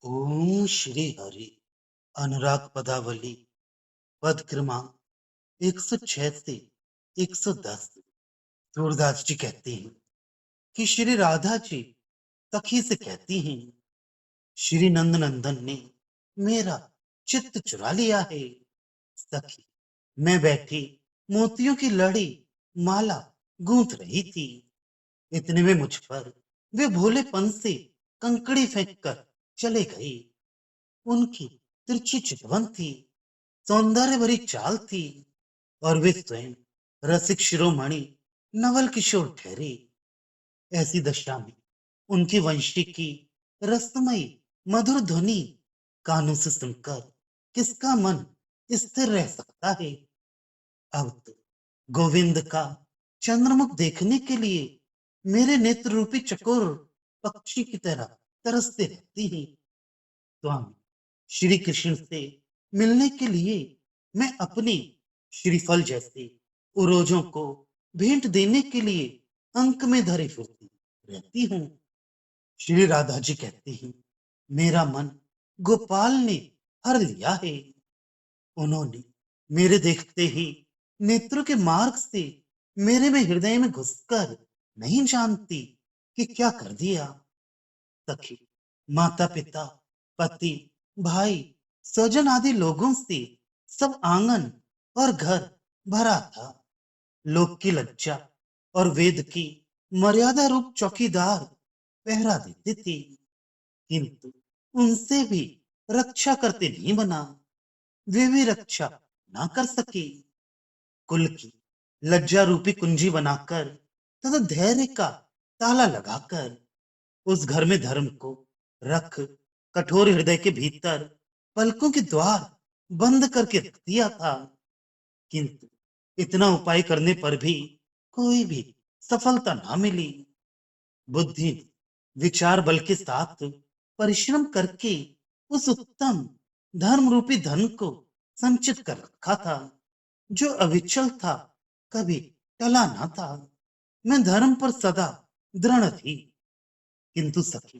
ओम श्री हरि। अनुराग पदावली पद क्रमांक 106 से 110। सूरदास जी कहते हैं कि श्री राधा जी सखी से कहती हैं, श्री नंद नंदन ने मेरा चित्त चुरा लिया है। सखी, मैं बैठी मोतियों की लड़ी माला गूंथ रही थी। इतने में मुझ पर वे भोलेपन से कंकड़ी फेंक कर चले गए। उनकी तिरछी चितवन थी, सौंदर्य भरी चाल थी, और वे स्वयं रसिक शिरोमणि नवल किशोर ठहरे। ऐसी दशा में उनकी वंशी की रसमयी मधुर ध्वनि कानों से सुनकर किसका मन स्थिर रह सकता है। अब तो गोविंद का चंद्रमुख देखने के लिए मेरे नेत्र रूपी चकोर पक्षी की तरह तरसते रहती हैं। स्वामी श्री कृष्ण से मिलने के लिए मैं अपनी श्रीफल जैसे उरोजों को भेंट देने के लिए अंक में धरे फिरती रहती हूँ। श्री राधा जी कहती हैं, मेरा मन गोपाल ने हर लिया है। उन्होंने मेरे देखते ही नेत्रों के मार्ग से मेरे में हृदय में घुसकर नहीं जानती कि क्या कर दिया। सखी, माता पिता, पति, भाई, स्वजन आदि लोगों से सब आंगन और घर भरा था। लोक की लज्जा और वेद की मर्यादा रूप चौकीदार पहरा देते थे, किंतु उनसे भी रक्षा करते नहीं बना। वे भी रक्षा ना कर सके। कुल की लज्जा रूपी कुंजी बनाकर तथा धैर्य का ताला लगाकर उस घर में धर्म को रख कठोर हृदय के भीतर पलकों के द्वार बंद करके रख दिया था। किंतु इतना उपाय करने पर भी कोई भी सफलता ना मिली। बुद्धि ने विचार बल के साथ परिश्रम करके उस उत्तम धर्म रूपी धन को संचित कर रखा था, जो अविचल था, कभी टला ना था। मैं धर्म पर सदा दृढ़ थी। किंतु सखी,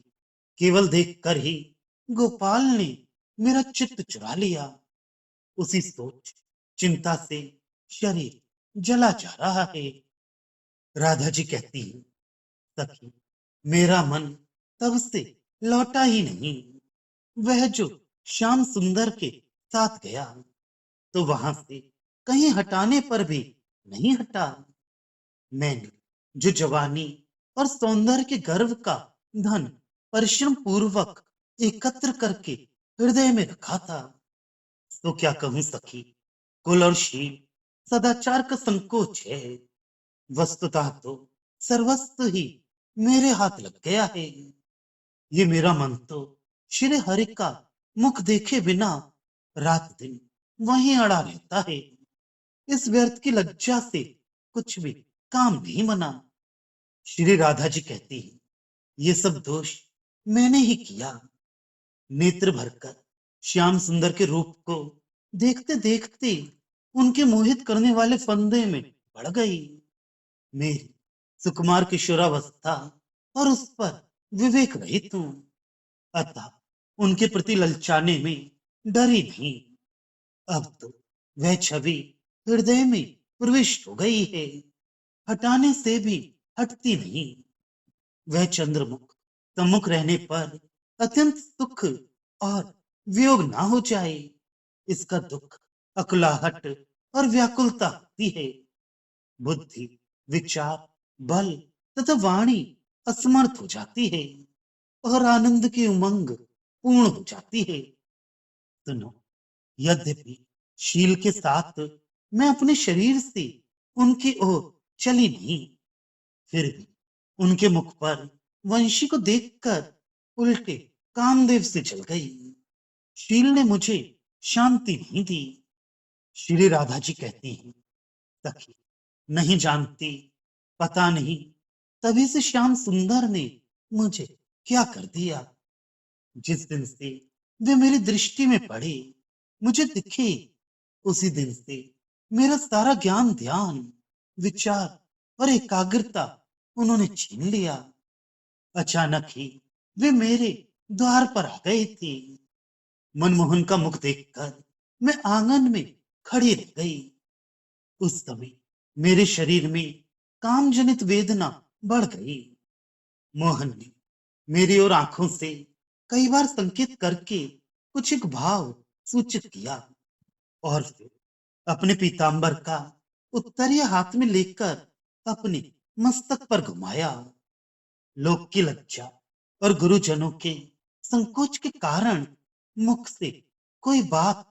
केवल देखकर ही गोपाल ने मेरा चित्त चुरा लिया। उसी सोच चिंता से शरीर जला जा रहा है। राधा जी कहती है, सखी, मेरा मन तब से लौटा ही नहीं। वह जो श्याम सुंदर के साथ गया तो वहां से कहीं हटाने पर भी नहीं हटा। मैंने जो जवानी और सौंदर्य के गर्व का धन परिश्रम पूर्वक एकत्र करके हृदय में रखा था, तो क्या कहूं सखी, कुल और शील सदाचार का संकोच है। वस्तुतः तो सर्वस्व ही मेरे हाथ लग गया है। ये मेरा मन तो श्री हरि का मुख देखे बिना रात दिन वहीं अड़ा रहता है। इस व्यर्थ की लज्जा से कुछ भी काम नहीं बना। श्री राधा जी कहती है, ये सब दोष मैंने ही किया। नेत्र भरकर श्याम सुंदर के रूप को देखते देखते उनके मोहित करने वाले फंदे में पड़ गई। मेरी सुकुमार किशोरावस्था और उस पर विवेक रहित हूं, अतः उनके प्रति ललचाने में डरी नहीं। अब तो वह छवि हृदय में प्रविष्ट हो गई है, हटाने से भी हटती नहीं। वह चंद्रमुख सम्मुख रहने पर अत्यंत सुख और वियोग ना हो जाए, इसका दुख अकुलाहट और व्याकुलता होती है। बुद्धि, विचार, बल तथा वाणी असमर्थ हो जाती है और आनंद की उमंग पूर्ण हो जाती है। सुनो, यद्यपि शील के साथ मैं अपने शरीर से उनकी ओर चली नहीं, फिर भी उनके मुख पर वंशी को देखकर उल्टे कामदेव से जल गई। शील ने मुझे शांति नहीं दी। श्री राधा जी कहती हैं, सखी, नहीं जानती, पता नहीं तभी से श्याम सुंदर ने मुझे क्या कर दिया। जिस दिन से वे मेरी दृष्टि में पड़े, मुझे दिखे, उसी दिन से मेरा सारा ज्ञान ध्यान विचार और एकाग्रता उन्होंने छीन लिया। अचानक ही वे मेरे द्वार पर आ गए थे। मनमोहन का मुख देखकर मैं आंगन में खड़ी रह गई। उस समय मेरे शरीर में काम जनित वेदना बढ़ गई। मोहन ने मेरी ओर आंखों से कई बार संकेत करके कुछ एक भाव सूचित किया और फिर अपने पीतांबर का उत्तरीय हाथ में लेकर अपने मस्तक पर घुमाया। लोक की लज्जा और गुरुजनों के संकोच के कारण मुख से कोई बात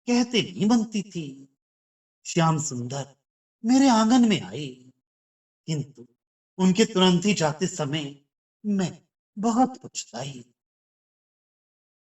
कहते नहीं बनती थी। श्याम सुंदर मेरे आंगन में आए, किंतु उनके तुरंत ही जाते समय मैं बहुत पछताई।